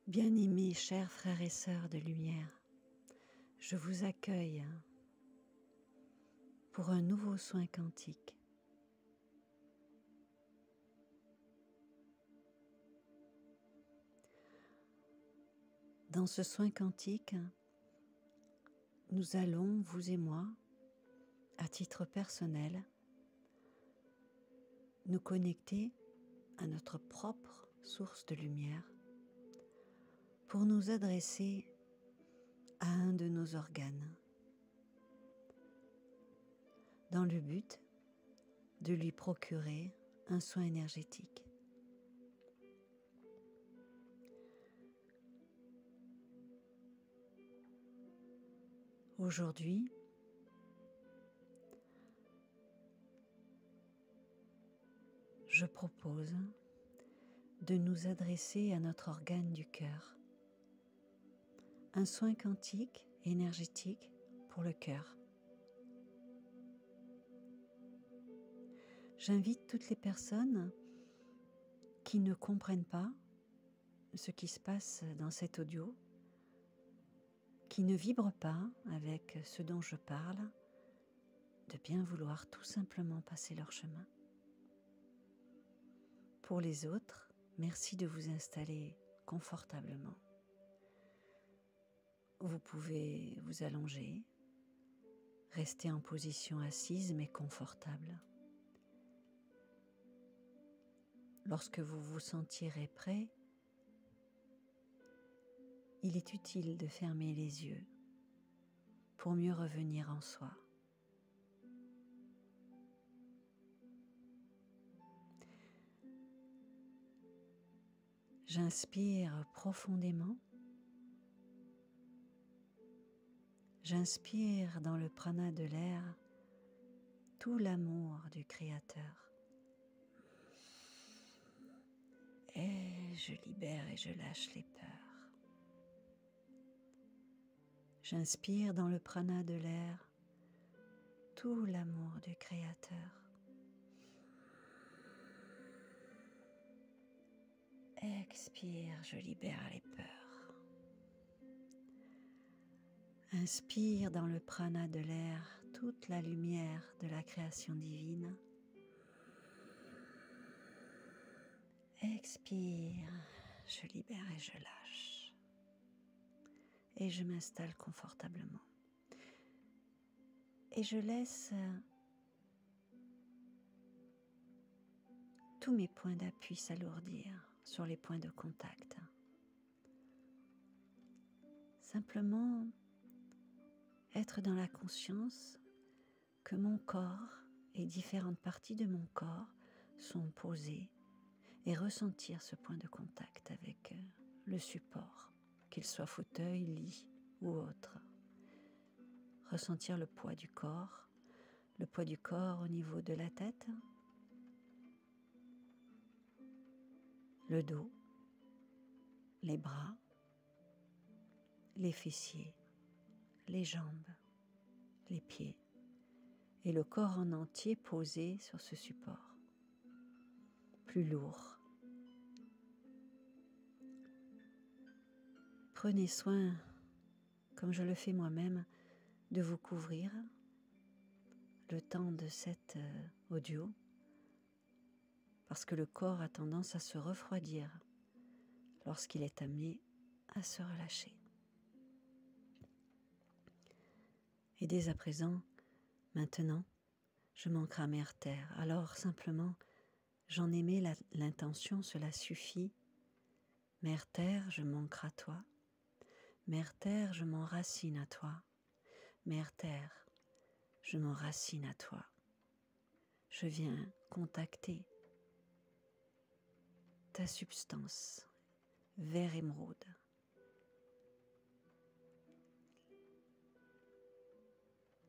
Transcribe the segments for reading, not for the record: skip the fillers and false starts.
Bien-aimés, chers frères et sœurs de lumière, je vous accueille pour un nouveau soin quantique. Dans ce soin quantique, nous allons, vous et moi, à titre personnel, nous connecter à notre propre source de lumière pour nous adresser à un de nos organes, dans le but de lui procurer un soin énergétique. Aujourd'hui, je propose de nous adresser à notre organe du cœur, un soin quantique énergétique pour le cœur. J'invite toutes les personnes qui ne comprennent pas ce qui se passe dans cet audio, qui ne vibrent pas avec ce dont je parle, de bien vouloir tout simplement passer leur chemin. Pour les autres, merci de vous installer confortablement. Vous pouvez vous allonger, rester en position assise mais confortable. Lorsque vous vous sentirez prêt, il est utile de fermer les yeux pour mieux revenir en soi. J'inspire profondément. J'inspire dans le prana de l'air tout l'amour du Créateur. Et je libère et je lâche les peurs. J'inspire dans le prana de l'air tout l'amour du Créateur. Expire, je libère les peurs. Inspire dans le prana de l'air toute la lumière de la création divine. Expire, je libère et je lâche. Et je m'installe confortablement. Et je laisse tous mes points d'appui s'alourdir sur les points de contact. Simplement être dans la conscience que mon corps et différentes parties de mon corps sont posées et ressentir ce point de contact avec le support, qu'il soit fauteuil, lit ou autre. Ressentir le poids du corps au niveau de la tête, le dos, les bras, les fessiers, les jambes, les pieds et le corps en entier posé sur ce support, plus lourd. Prenez soin, comme je le fais moi-même, de vous couvrir le temps de cet audio, parce que le corps a tendance à se refroidir lorsqu'il est amené à se relâcher. Et dès à présent, maintenant, je manquerai à Mère Terre. Alors simplement, j'en émets l'intention, cela suffit. Mère Terre, je manquerai à toi. Mère Terre, je m'enracine à toi. Mère Terre, je m'enracine à toi. Je viens contacter ta substance, vert émeraude.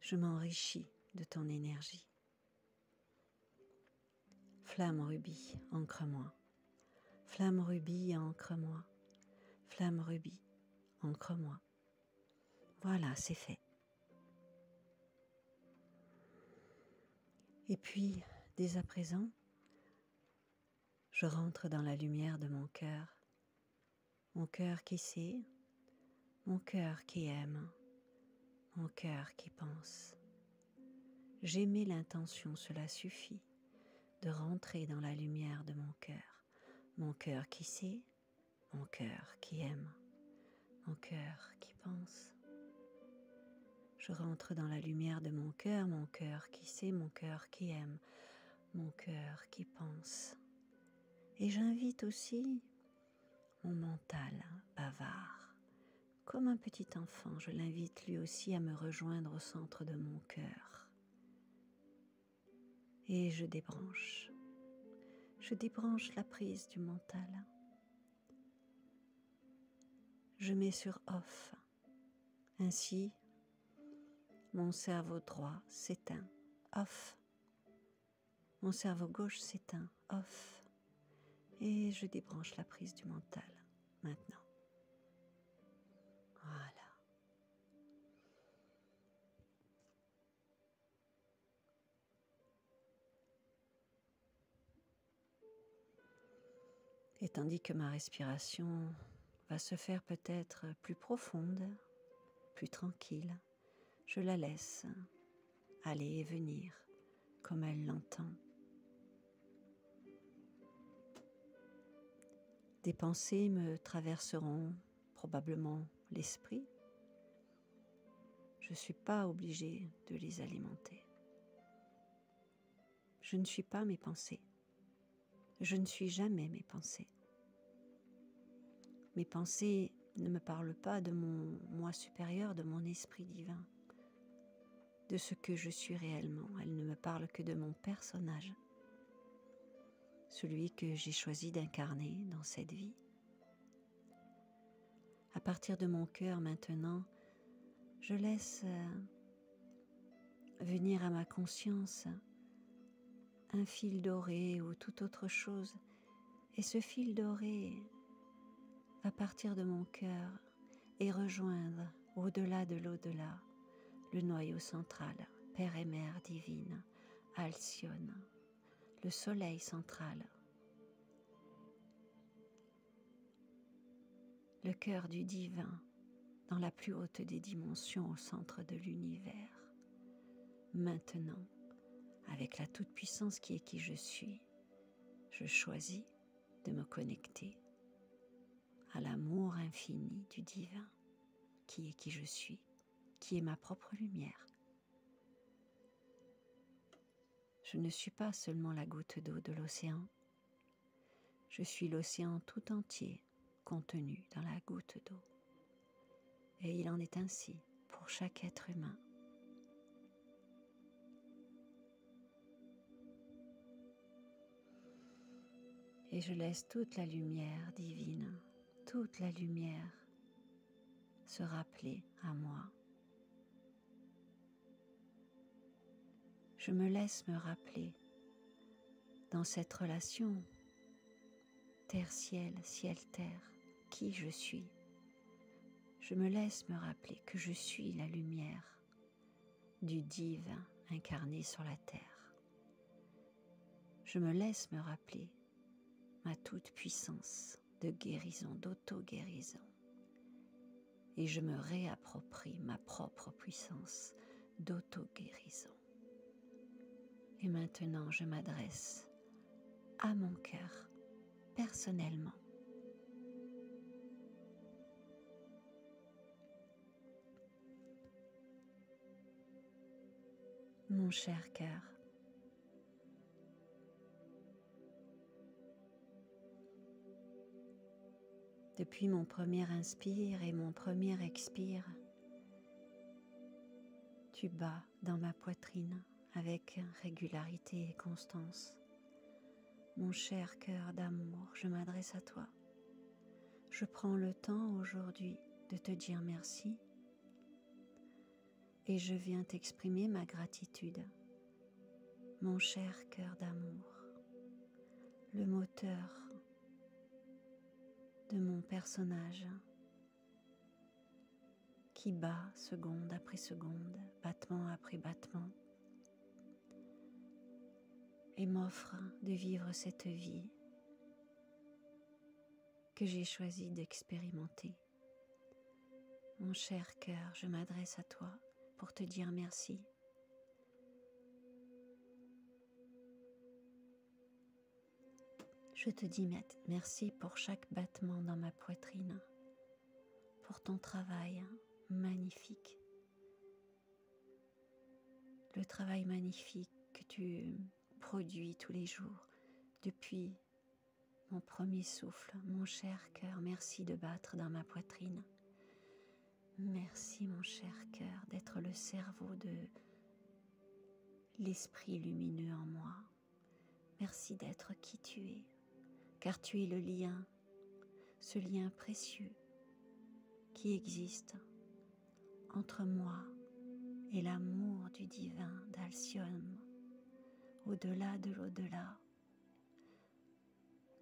Je m'enrichis de ton énergie. Flamme rubis, ancre-moi. Flamme rubis, ancre-moi. Flamme rubis, ancre-moi. Voilà, c'est fait. Et puis, dès à présent, je rentre dans la lumière de mon cœur mon cœur qui sait, mon cœur qui aime, mon cœur qui pense. J'aimais l'intention, cela suffit de rentrer dans la lumière de mon cœur qui sait, mon cœur qui aime, mon cœur qui pense. Je rentre dans la lumière de mon cœur qui sait, mon cœur qui aime, mon cœur qui pense. Et j'invite aussi mon mental bavard. Comme un petit enfant, je l'invite lui aussi à me rejoindre au centre de mon cœur. Et je débranche la prise du mental. Je mets sur off. Ainsi, mon cerveau droit s'éteint, off. Mon cerveau gauche s'éteint, off. Et je débranche la prise du mental, maintenant. Voilà. Et tandis que ma respiration va se faire peut-être plus profonde, plus tranquille, je la laisse aller et venir comme elle l'entend. Des pensées me traverseront probablement l'esprit. Je ne suis pas obligée de les alimenter. Je ne suis pas mes pensées. Je ne suis jamais mes pensées. Mes pensées ne me parlent pas de mon moi supérieur, de mon esprit divin, de ce que je suis réellement. Elles ne me parlent que de mon personnage, celui que j'ai choisi d'incarner dans cette vie. À partir de mon cœur maintenant, je laisse venir à ma conscience un fil doré ou toute autre chose. Et ce fil doré va partir de mon cœur et rejoindre au-delà de l'au-delà le noyau central, Père et Mère divine, Alcyone, le soleil central, le cœur du divin dans la plus haute des dimensions au centre de l'univers. Maintenant, avec la toute-puissance qui est qui je suis, je choisis de me connecter à l'amour infini du divin, qui est qui je suis, qui est ma propre lumière. Je ne suis pas seulement la goutte d'eau de l'océan, je suis l'océan tout entier contenu dans la goutte d'eau. Et il en est ainsi pour chaque être humain. Et je laisse toute la lumière divine, toute la lumière se rappeler à moi. Je me laisse me rappeler dans cette relation terre-ciel, ciel-terre, qui je suis. Je me laisse me rappeler que je suis la lumière du divin incarné sur la terre. Je me laisse me rappeler ma toute-puissance de guérison, d'auto-guérison. Et je me réapproprie ma propre puissance d'auto-guérison. Et maintenant, je m'adresse à mon cœur, personnellement. Mon cher cœur, depuis mon premier inspire et mon premier expire, tu bats dans ma poitrine avec régularité et constance. Mon cher cœur d'amour, je m'adresse à toi. Je prends le temps aujourd'hui de te dire merci et je viens t'exprimer ma gratitude. Mon cher cœur d'amour, le moteur de mon personnage qui bat seconde après seconde, battement après battement, et m'offre de vivre cette vie que j'ai choisi d'expérimenter. Mon cher cœur, je m'adresse à toi pour te dire merci. Je te dis merci pour chaque battement dans ma poitrine, pour ton travail magnifique. Le travail magnifique que tu produis tous les jours depuis mon premier souffle. Mon cher cœur, merci de battre dans ma poitrine. Merci mon cher cœur d'être le cerveau de l'esprit lumineux en moi. Merci d'être qui tu es, car tu es le lien, ce lien précieux qui existe entre moi et l'amour du divin d'Alcyone, au-delà de l'au-delà.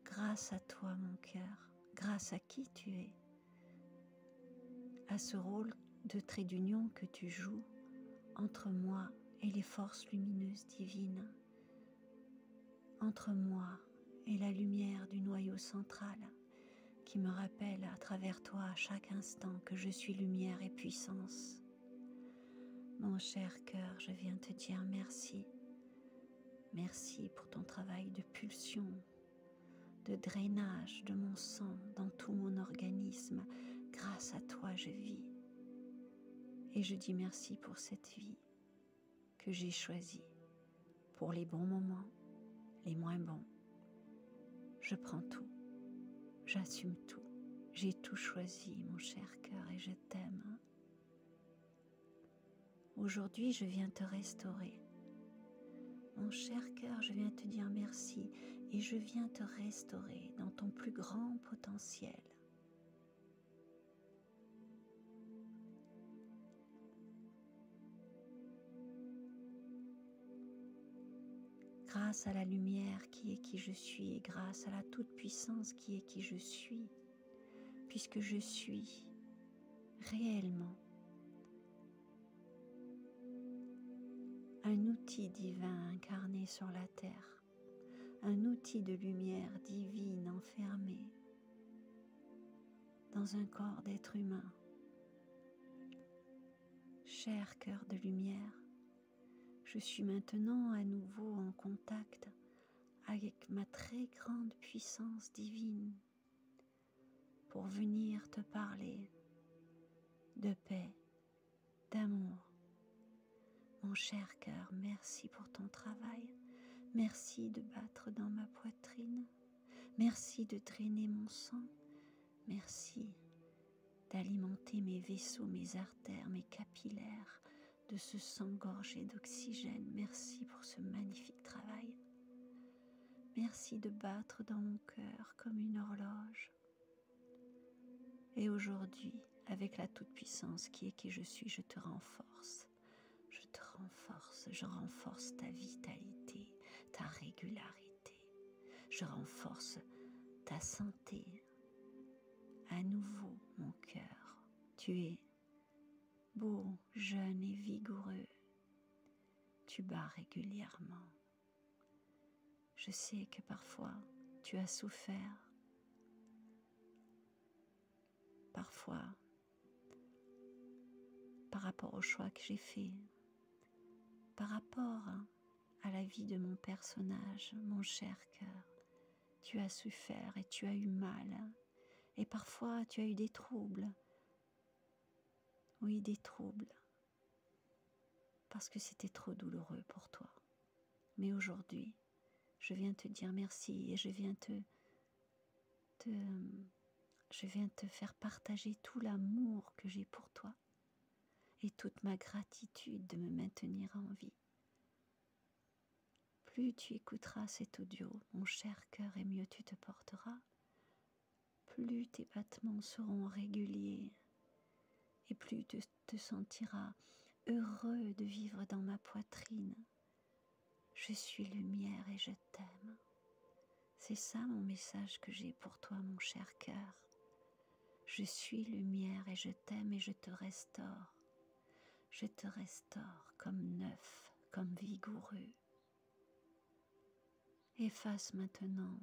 Grâce à toi mon cœur, grâce à qui tu es, à ce rôle de trait d'union que tu joues entre moi et les forces lumineuses divines, entre moi et la lumière du noyau central qui me rappelle à travers toi à chaque instant que je suis lumière et puissance. Mon cher cœur, je viens te dire merci. Merci pour ton travail de pulsion, de drainage de mon sang dans tout mon organisme. Grâce à toi, je vis. Et je dis merci pour cette vie que j'ai choisie, pour les bons moments, les moins bons. Je prends tout, j'assume tout. J'ai tout choisi, mon cher cœur, et je t'aime. Aujourd'hui, je viens te restaurer. Mon cher cœur, je viens te dire merci et je viens te restaurer dans ton plus grand potentiel. Grâce à la lumière qui est qui je suis et grâce à la toute-puissance qui est qui je suis, puisque je suis réellement un outil divin incarné sur la terre, un outil de lumière divine enfermé dans un corps d'être humain. Cher cœur de lumière, je suis maintenant à nouveau en contact avec ma très grande puissance divine pour venir te parler de paix, d'amour. Mon cher cœur, merci pour ton travail. Merci de battre dans ma poitrine. Merci de drainer mon sang. Merci d'alimenter mes vaisseaux, mes artères, mes capillaires de ce sang gorgé d'oxygène. Merci pour ce magnifique travail. Merci de battre dans mon cœur comme une horloge. Et aujourd'hui, avec la toute-puissance qui est qui je suis, je te renforce. Je te renforce, je renforce ta vitalité, ta régularité. Je renforce ta santé. À nouveau, mon cœur, tu es beau, jeune et vigoureux. Tu bats régulièrement. Je sais que parfois, tu as souffert. Parfois, par rapport au choix que j'ai fait, par rapport à la vie de mon personnage, mon cher cœur, tu as souffert et tu as eu mal. Et parfois, tu as eu des troubles. Oui, des troubles. Parce que c'était trop douloureux pour toi. Mais aujourd'hui, je viens te dire merci et je viens te faire partager tout l'amour que j'ai pour toi et toute ma gratitude de me maintenir en vie. Plus tu écouteras cet audio, mon cher cœur, et mieux tu te porteras. Plus tes battements seront réguliers et plus tu te sentiras heureux de vivre dans ma poitrine. Je suis lumière et je t'aime. C'est ça mon message que j'ai pour toi, mon cher cœur. Je suis lumière et je t'aime et je te restaure. Je te restaure comme neuf, comme vigoureux. Efface maintenant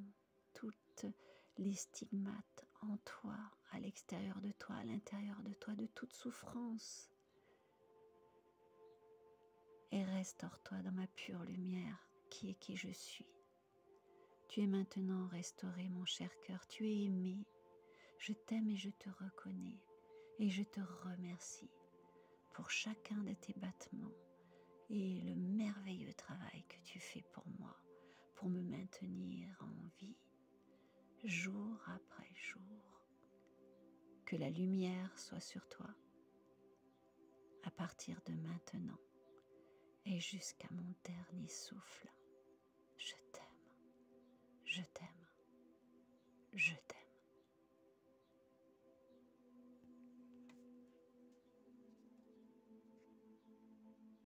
toutes les stigmates en toi, à l'extérieur de toi, à l'intérieur de toi, de toute souffrance. Et restaure-toi dans ma pure lumière, qui est qui je suis. Tu es maintenant restauré, mon cher cœur, tu es aimé. Je t'aime et je te reconnais. Et je te remercie pour chacun de tes battements et le merveilleux travail que tu fais pour moi, pour me maintenir en vie, jour après jour. Que la lumière soit sur toi à partir de maintenant et jusqu'à mon dernier souffle. Je t'aime, je t'aime, je t'aime.